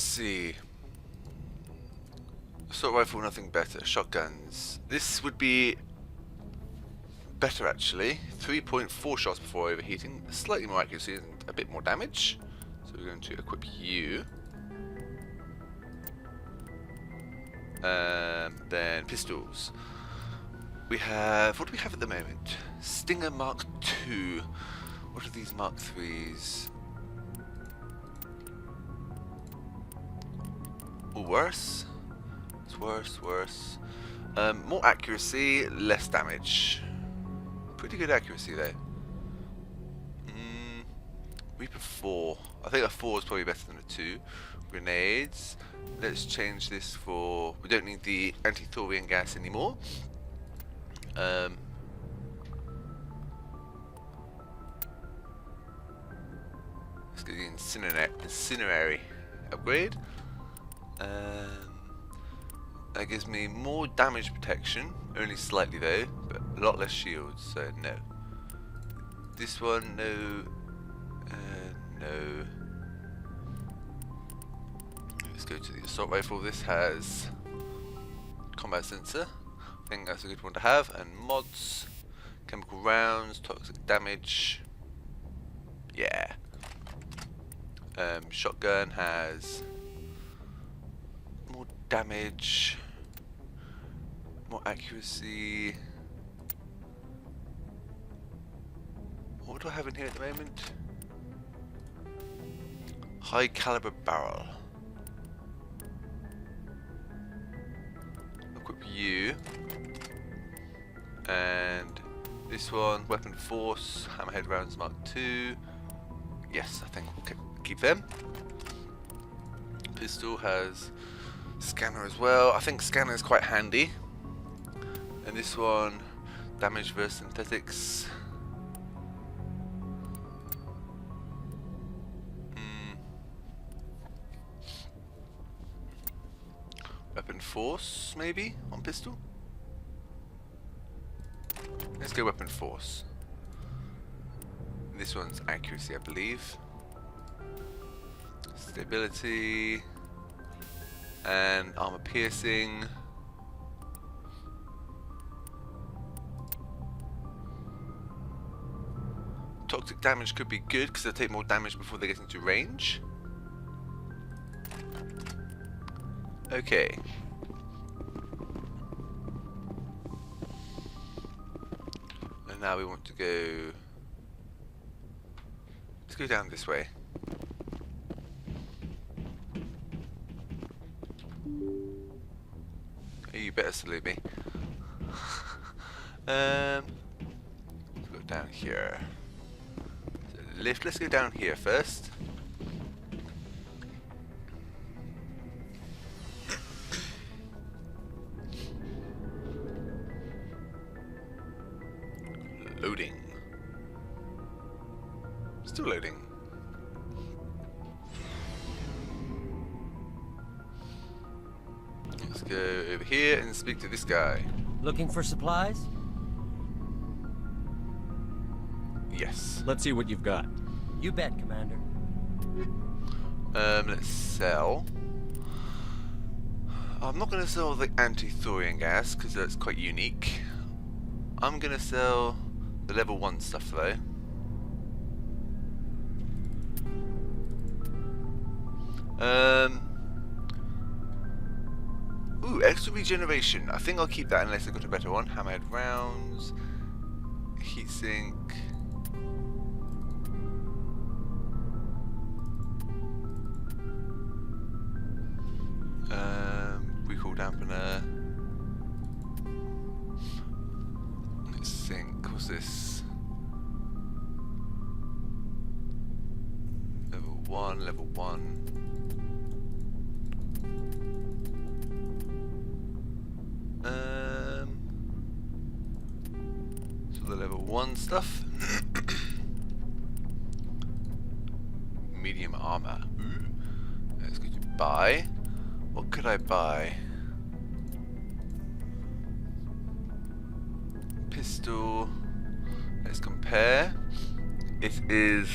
Let's see. Assault rifle, nothing better. Shotguns. This would be better actually. 3.4 shots before overheating. Slightly more accuracy and a bit more damage. So we're going to equip you. Then pistols. We have, what do we have at the moment? Stinger Mark II. What are these Mark IIIs? Or worse? It's worse. More accuracy, less damage. Pretty good accuracy though. Reaper 4. I think a 4 is probably better than a 2. Grenades. Let's change this for... We don't need the anti-thorium gas anymore. Let's get the incinerary upgrade. That gives me more damage protection, only slightly though, but a lot less shields, so no. This one, no. No. Let's go to the assault rifle. This has combat sensor. I think that's a good one to have. And mods, chemical rounds, toxic damage. Yeah. Shotgun has more damage, more accuracy. What do I have in here at the moment? High caliber barrel. Equip you. And this one, weapon force, hammerhead rounds Mark II. Yes, I think we'll keep them. Pistol has scanner as well. I think scanner is quite handy. And this one, damage versus synthetics. Weapon force, maybe, on pistol? Let's go weapon force. This one's accuracy, I believe. Stability. And armor piercing. Toxic damage could be good because they'll take more damage before they get into range. Okay. And now we want to go... Let's go down this way. You better salute me. Let's go down here. So lift, let's go down here first. Loading. Still loading. Let's go over here and speak to this guy. Looking for supplies? Yes. Let's see what you've got. You bet, Commander. Let's sell. I'm not going to sell the anti-thorium gas because that's quite unique. I'm going to sell the level 1 stuff though. Ooh, extra regeneration. I think I'll keep that unless I've got a better one. Hammerhead rounds. Heatsink. Recoil dampener. Let's think. What's this? Level 1, level 1. So the level 1 stuff. Medium armor. Ooh. Let's go to buy. What could I buy? Pistol. Let's compare. It is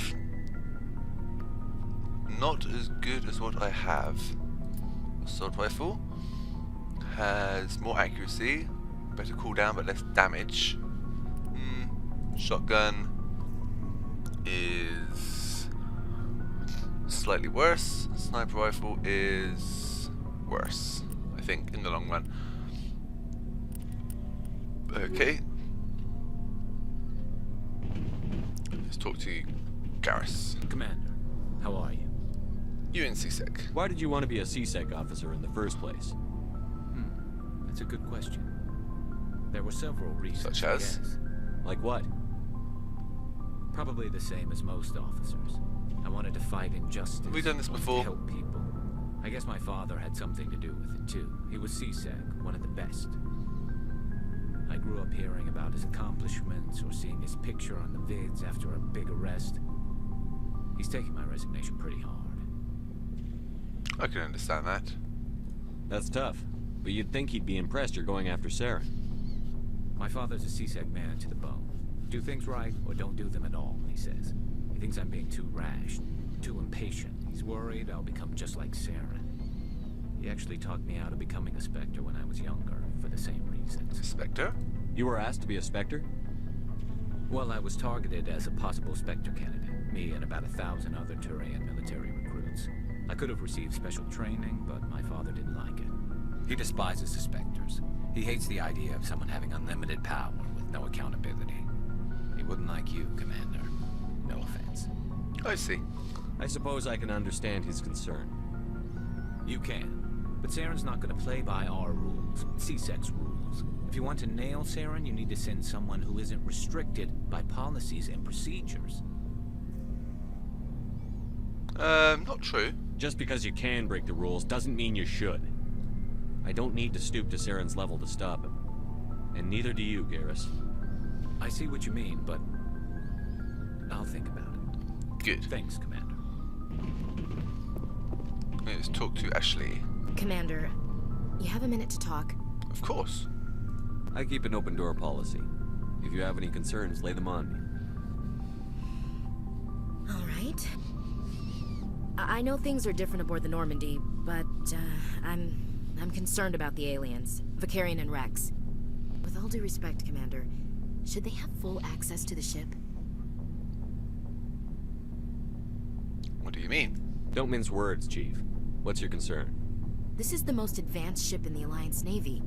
not as good as what I have. Assault rifle has more accuracy, better cooldown but less damage. Shotgun is slightly worse. Sniper rifle is worse, I think, in the long run. Okay. Let's talk to Garrus. Commander, how are you? You in CSEC. Why did you want to be a CSEC officer in the first place? That's a good question. There were several reasons. Such I as? guess. Like what? Probably the same as most officers. I wanted to fight injustice. Have we done this wanted to before? help people. I guess my father had something to do with it too. He was CSEC, one of the best. I grew up hearing about his accomplishments or seeing his picture on the vids after a big arrest. He's taking my resignation pretty hard. I can understand that. That's tough. But you'd think he'd be impressed you're going after Saren. My father's a CSEC man to the bone. Do things right or don't do them at all, he says. He thinks I'm being too rash, too impatient. He's worried I'll become just like Saren. He actually talked me out of becoming a Spectre when I was younger, for the same reasons. Spectre? You were asked to be a Spectre? Well, I was targeted as a possible Spectre candidate, me and about 1,000 other Turian military recruits. I could have received special training, but my father didn't like it. He despises the Spectres. He hates the idea of someone having unlimited power with no accountability. He wouldn't like you, Commander. No offense. I see. I suppose I can understand his concern. You can. But Saren's not going to play by our rules, CSEC's rules. If you want to nail Saren, you need to send someone who isn't restricted by policies and procedures. Not true. Just because you can break the rules doesn't mean you should. I don't need to stoop to Saren's level to stop him. And neither do you, Garrus. I see what you mean, but I'll think about it. Good. Thanks, Commander. Let's talk to Ashley. Commander, you have a minute to talk? Of course. I keep an open door policy. If you have any concerns, lay them on me. All right. I know things are different aboard the Normandy, but I'm concerned about the aliens, Vicarian and Rex. With all due respect, Commander, should they have full access to the ship? What do you mean? Don't mince words, Chief. What's your concern? This is the most advanced ship in the Alliance Navy.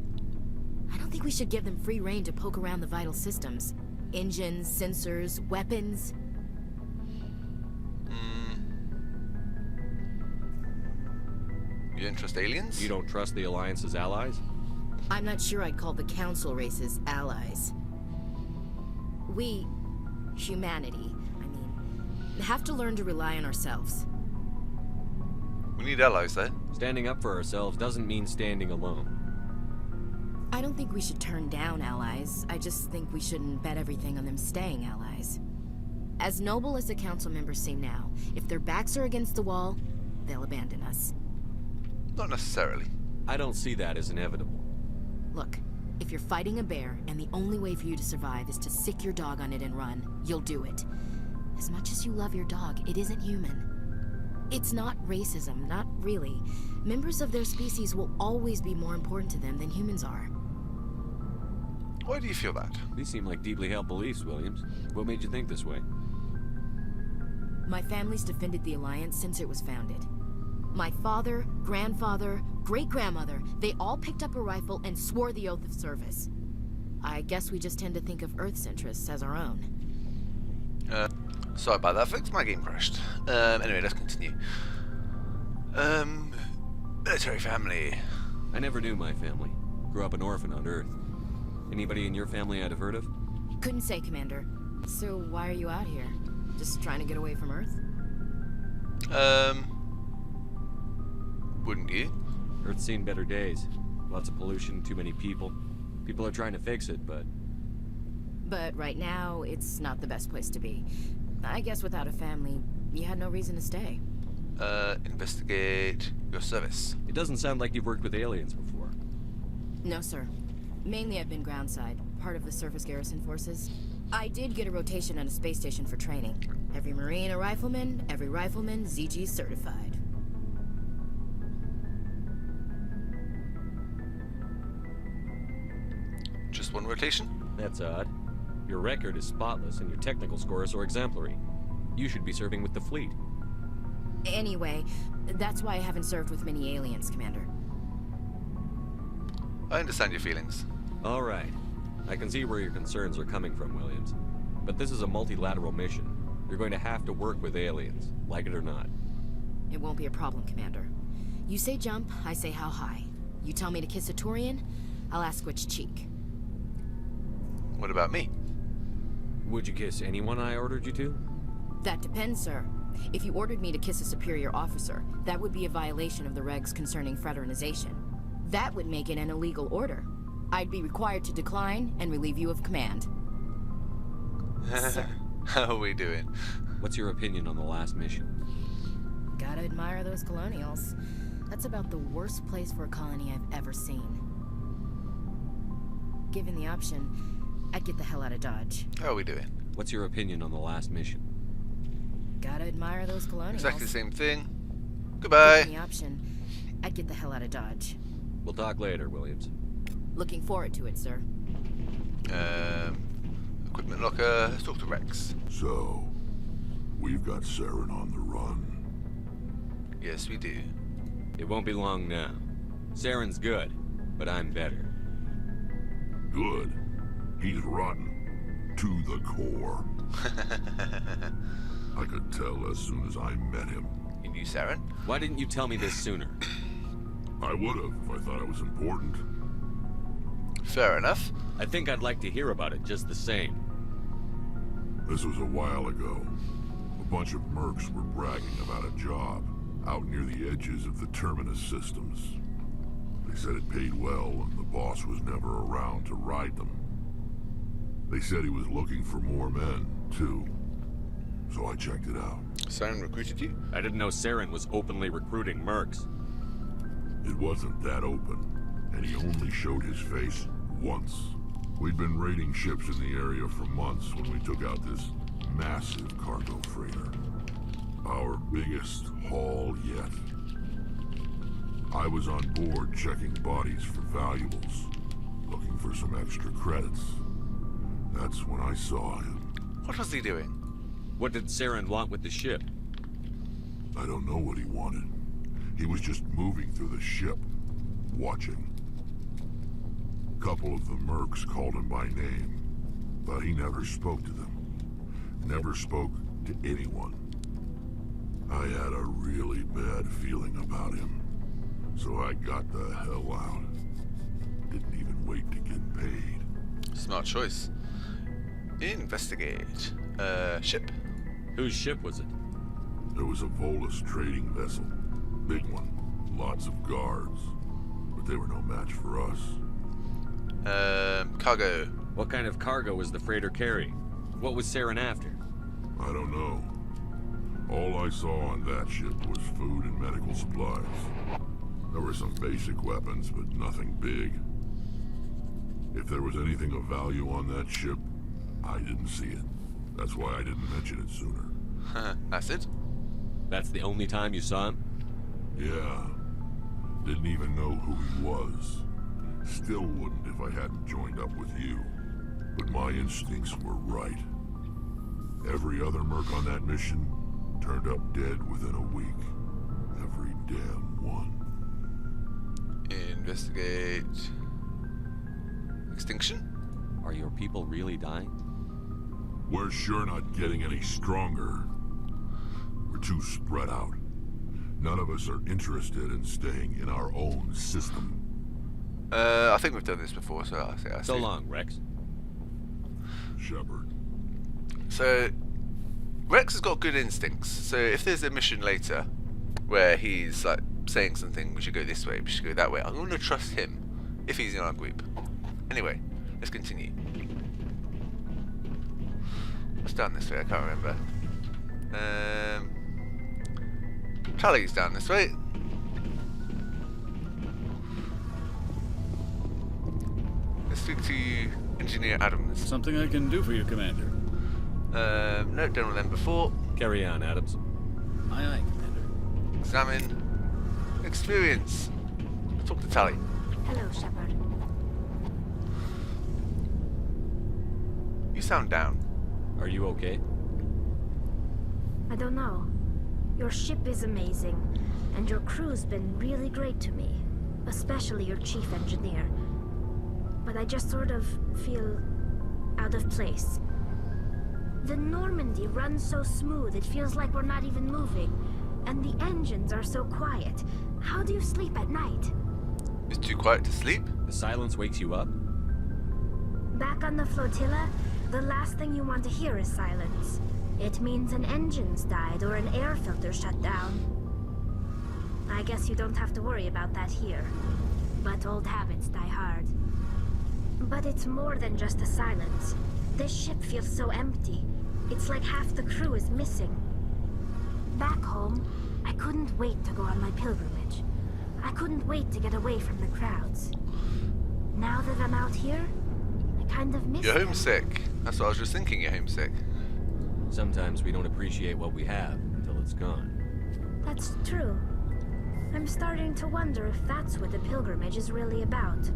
I don't think we should give them free rein to poke around the vital systems. Engines, sensors, weapons. You don't trust aliens? You don't trust the Alliance's allies? I'm not sure I'd call the Council races allies. We, humanity, have to learn to rely on ourselves. We need allies, though. Standing up for ourselves doesn't mean standing alone. I don't think we should turn down allies. I just think we shouldn't bet everything on them staying allies. As noble as the Council members seem now, if their backs are against the wall, they'll abandon us. Not necessarily. I don't see that as inevitable. Look, if you're fighting a bear and the only way for you to survive is to sick your dog on it and run, you'll do it. As much as you love your dog, it isn't human. It's not racism, not really. Members of their species will always be more important to them than humans are. Why do you feel that? These seem like deeply held beliefs, Williams. What made you think this way? My family's defended the Alliance since it was founded. My father, grandfather, great-grandmother, they all picked up a rifle and swore the oath of service. I guess we just tend to think of Earth's interests as our own. Sorry about that, folks. My game crashed. Anyway, let's continue. Military family. I never knew my family. Grew up an orphan on Earth. Anybody in your family I'd have heard of? Couldn't say, Commander. So why are you out here? Just trying to get away from Earth? Wouldn't you? Earth's seen better days. Lots of pollution, too many people. People are trying to fix it, but... But right now, it's not the best place to be. I guess without a family, you had no reason to stay. Investigate your service. It doesn't sound like you've worked with aliens before. No, sir. Mainly I've been groundside, part of the surface garrison forces. I did get a rotation on a space station for training. Every Marine a rifleman, every rifleman ZG certified. Just one rotation? That's odd. Your record is spotless and your technical scores are exemplary. You should be serving with the fleet. Anyway, that's why I haven't served with many aliens, Commander. I understand your feelings. All right. I can see where your concerns are coming from, Williams. But this is a multilateral mission. You're going to have to work with aliens, like it or not. It won't be a problem, Commander. You say jump, I say how high. You tell me to kiss a Turian, I'll ask which cheek. What about me? Would you kiss anyone I ordered you to? That depends, sir. If you ordered me to kiss a superior officer, that would be a violation of the regs concerning fraternization. That would make it an illegal order. I'd be required to decline and relieve you of command. Sir. How are we doing? What's your opinion on the last mission? Gotta admire those colonials. That's about the worst place for a colony I've ever seen. Given the option, I'd get the hell out of Dodge. How are we doing? What's your opinion on the last mission? Gotta admire those colonials. Exactly the same thing. Goodbye. Given the option, I'd get the hell out of Dodge. We'll talk later, Williams. Looking forward to it, sir. Equipment locker. Let's talk to Rex. So, we've got Saren on the run. Yes, we do. It won't be long now. Saren's good, but I'm better. Good. He's rotten. To the core. I could tell as soon as I met him. You knew Saren? Why didn't you tell me this sooner? I would have if I thought it was important. Fair enough. I think I'd like to hear about it just the same. This was a while ago. A bunch of mercs were bragging about a job out near the edges of the Terminus systems. They said it paid well and the boss was never around to ride them. They said he was looking for more men, too. So I checked it out. Saren recruited you? I didn't know Saren was openly recruiting mercs. It wasn't that open, and he only showed his face once. We'd been raiding ships in the area for months when we took out this massive cargo freighter. Our biggest haul yet. I was on board checking bodies for valuables, looking for some extra credits. That's when I saw him. What was he doing? What did Saren want with the ship? I don't know what he wanted. He was just moving through the ship, watching. A couple of the mercs called him by name, but he never spoke to them. Never spoke to anyone. I had a really bad feeling about him, so I got the hell out. Didn't even wait to get paid. Smart choice. Investigate. Ship. Whose ship was it? There was a Volus trading vessel. Big one. Lots of guards. But they were no match for us. Cargo. What kind of cargo was the freighter carrying? What was Saren after? I don't know. All I saw on that ship was food and medical supplies. There were some basic weapons, but nothing big. If there was anything of value on that ship, I didn't see it. That's why I didn't mention it sooner. That's it? That's the only time you saw him? Yeah. Didn't even know who he was. Still wouldn't if I hadn't joined up with you. But my instincts were right. Every other merc on that mission turned up dead within a week. Every damn one. Investigate. Extinction? Are your people really dying? We're sure not getting any stronger. We're too spread out. None of us are interested in staying in our own system. I think we've done this before, so I see. So long, Rex. Shepard. So, Rex has got good instincts. So if there's a mission later where he's like saying something, we should go this way, we should go that way, I'm going to trust him if he's in our group. Anyway, let's continue. What's down this way? I can't remember. Charlie's down this way. Let's speak to Engineer Adams. Something I can do for you, Commander. No, done with them before. Carry on, Adams. Aye, aye, Commander. Examine. Experience. Talk to Tally. Hello, Shepard. You sound down. Are you okay? I don't know. Your ship is amazing, and your crew's been really great to me, especially your chief engineer. But I just sort of feel out of place. The Normandy runs so smooth it feels like we're not even moving, and the engines are so quiet. How do you sleep at night? It's too quiet to sleep. The silence wakes you up? Back on the flotilla, the last thing you want to hear is silence. It means an engine's died or an air filter shut down. I guess you don't have to worry about that here. But old habits die hard. But it's more than just the silence. This ship feels so empty. It's like half the crew is missing. Back home, I couldn't wait to go on my pilgrimage. I couldn't wait to get away from the crowds. Now that I'm out here, I kind of miss You're them. homesick. That's what I was just thinking, you're homesick. Sometimes we don't appreciate what we have until it's gone. That's true. I'm starting to wonder if that's what the pilgrimage is really about.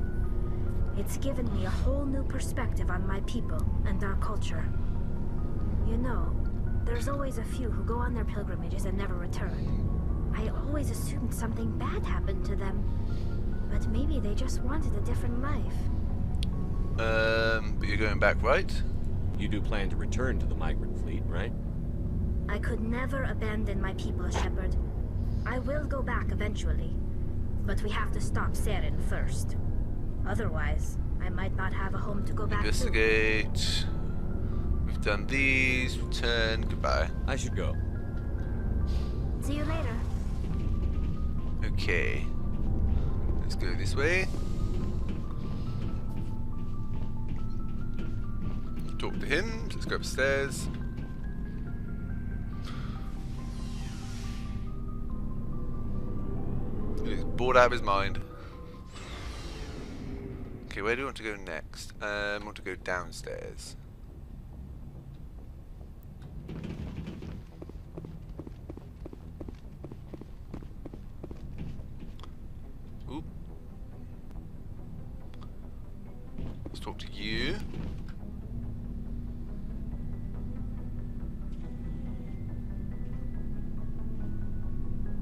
It's given me a whole new perspective on my people and our culture. You know, there's always a few who go on their pilgrimages and never return. I always assumed something bad happened to them. But maybe they just wanted a different life. But you're going back, right? You do plan to return to the migrant fleet, right? I could never abandon my people, Shepard. I will go back eventually. But we have to stop Saren first. Otherwise, I might not have a home to go back to. Investigate. We've done these. Return. Goodbye. I should go. See you later. Okay. Let's go this way. Talk to him. Let's go upstairs. He's bored out of his mind. Okay, where do we want to go next? I want to go downstairs. Oop. Let's talk to you.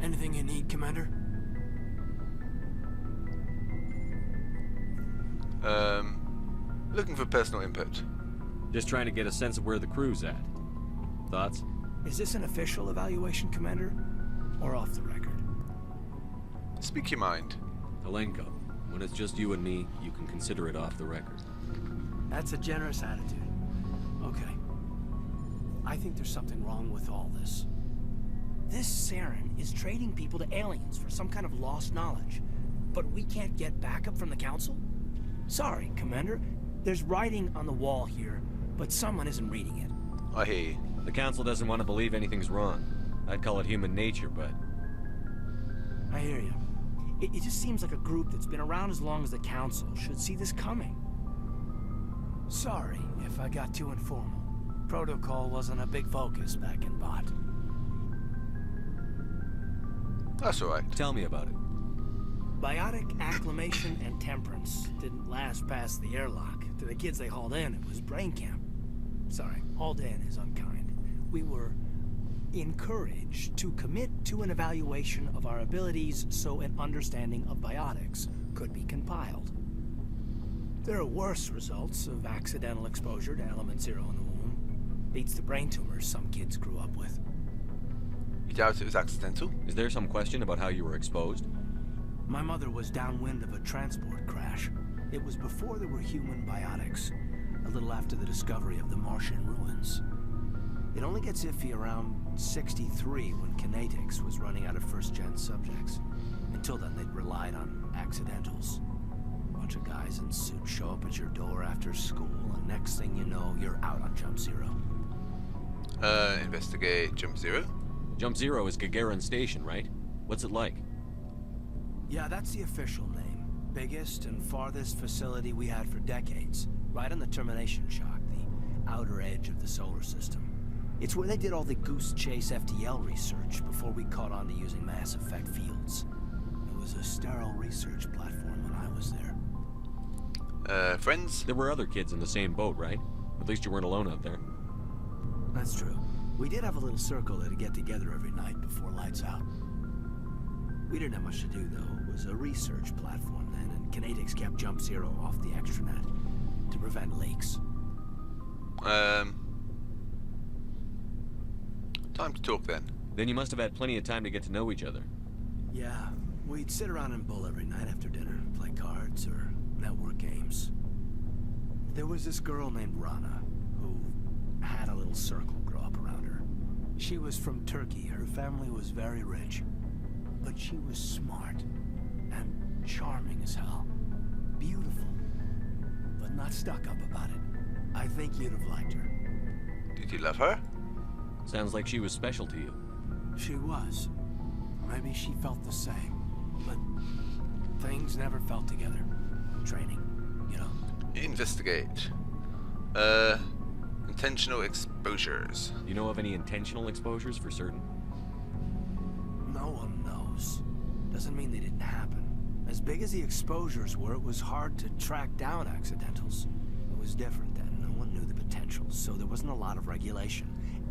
Anything you need, Commander? Looking for personal input. Just trying to get a sense of where the crew's at. Thoughts? Is this an official evaluation, Commander? Or off the record? Speak your mind. Alenko, when it's just you and me, you can consider it off the record. That's a generous attitude. Okay. I think there's something wrong with all this. This Saren is trading people to aliens for some kind of lost knowledge. But we can't get backup from the Council? Sorry, Commander. There's writing on the wall here, but someone isn't reading it. I hear you. The Council doesn't want to believe anything's wrong. I'd call it human nature, but... I hear you. It just seems like a group that's been around as long as the Council should see this coming. Sorry if I got too informal. Protocol wasn't a big focus back in Bot. That's alright. Tell me about it. Biotic acclimation and temperance didn't last past the airlock. To the kids they hauled in, it was brain camp. Sorry, hauled in is unkind. We were encouraged to commit to an evaluation of our abilities so an understanding of biotics could be compiled. There are worse results of accidental exposure to element 0 in the womb. Beats the brain tumors some kids grew up with. You doubt it was accidental? Is there some question about how you were exposed? My mother was downwind of a transport crash. It was before there were human biotics, a little after the discovery of the Martian ruins. It only gets iffy around 63 when Kinetics was running out of first-gen subjects. Until then, they'd relied on accidentals. A bunch of guys in suits show up at your door after school, and next thing you know, you're out on Jump Zero. Investigate Jump Zero. Jump Zero is Gagarin Station, right? What's it like? Yeah, that's the official name. Biggest and farthest facility we had for decades. right on the termination shock, the outer edge of the solar system. It's where they did all the Goose Chase FTL research before we caught on to using mass effect fields. It was a sterile research platform when I was there. Friends? There were other kids in the same boat, right? At least you weren't alone out there. That's true. We did have a little circle that'd get together every night before lights out. We didn't have much to do, though. It was a research platform then, and Kinetics kept Jump Zero off the extranet to prevent leaks. Time to talk then. Then you must have had plenty of time to get to know each other. Yeah, we'd sit around and bull every night after dinner, play cards or network games. There was this girl named Rana, who had a little circle grow up around her. She was from Turkey. Her family was very rich. But she was smart and charming as hell. Beautiful, but not stuck up about it. I think you'd have liked her. Did you love her? Sounds like she was special to you. She was. Maybe she felt the same. But things never felt together. Training, you know. Investigate. Intentional exposures. You know of any intentional exposures for certain? No one knows. Doesn't mean they didn't happen. As big as the exposures were, it was hard to track down accidentals. It was different then. No one knew the potential, so there wasn't a lot of regulation.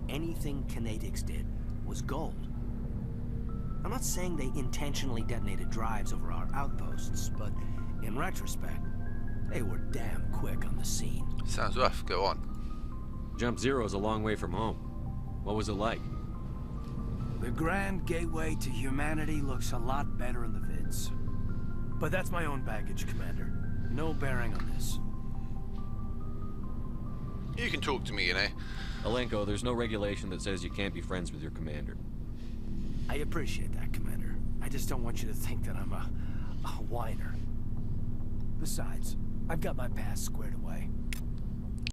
Anything Kinetics did was gold. I'm not saying they intentionally detonated drives over our outposts, but in retrospect, they were damn quick on the scene. Sounds rough. Go on. Jump Zero is a long way from home. What was it like? The grand gateway to humanity looks a lot better in the vids. But that's my own baggage, Commander. No bearing on this. You can talk to me, you know. Alenko, there's no regulation that says you can't be friends with your commander. I appreciate that, Commander. I just don't want you to think that I'm a whiner. Besides, I've got my past squared away.